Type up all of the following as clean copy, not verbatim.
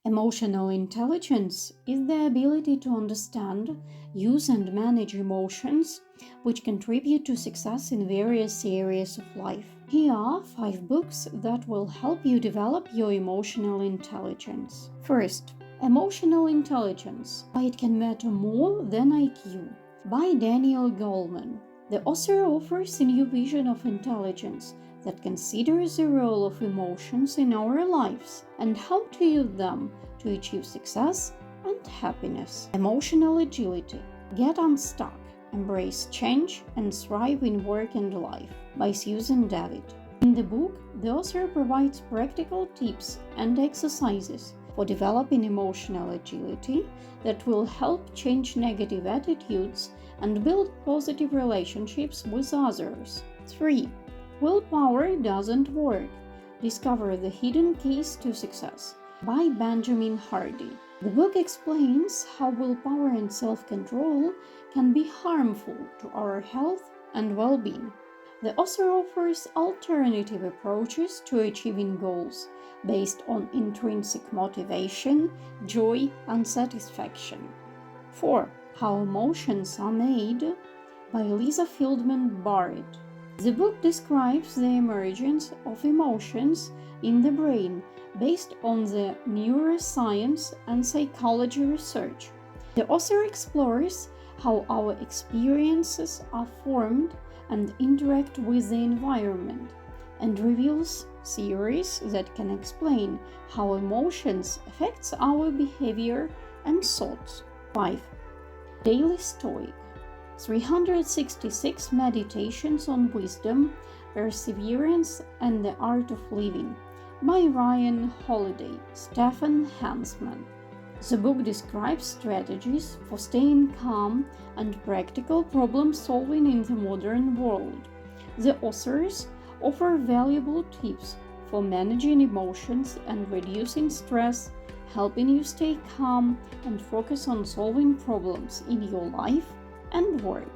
Emotional intelligence is the ability to understand, use, and manage emotions, which contribute to success in various areas of life. Here are 5 books that will help you develop your emotional intelligence. First, Emotional Intelligence: Why It Can Matter More Than IQ by Daniel Goleman. The author offers a new vision of intelligence that considers the role of emotions in our lives and how to use them to achieve success and happiness. Emotional Agility: Get Unstuck, Embrace Change, and Thrive in Work and Life by Susan David. In the book, the author provides practical tips and exercises for developing emotional agility that will help change negative attitudes and build positive relationships with others. 3. Willpower Doesn't Work. Discover the Hidden Keys to Success by Benjamin Hardy. The book explains how willpower and self-control can be harmful to our health and well-being. The author offers alternative approaches to achieving goals based on intrinsic motivation, joy, and satisfaction. 4. How Emotions Are Made by Lisa Feldman Barrett. The book describes the emergence of emotions in the brain based on the neuroscience and psychology research. The author explores how our experiences are formed and interact with the environment, and reveals theories that can explain how emotions affect our behavior and thoughts. 5. Daily Stoic: 366 Meditations on Wisdom, Perseverance, and the Art of Living by Ryan Holiday, Stephen Hansman. The book describes strategies for staying calm and practical problem-solving in the modern world. The authors offer valuable tips for managing emotions and reducing stress, helping you stay calm and focus on solving problems in your life and work.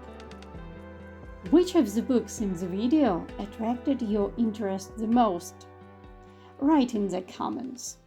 Which of the books in the video attracted your interest the most? Write in the comments.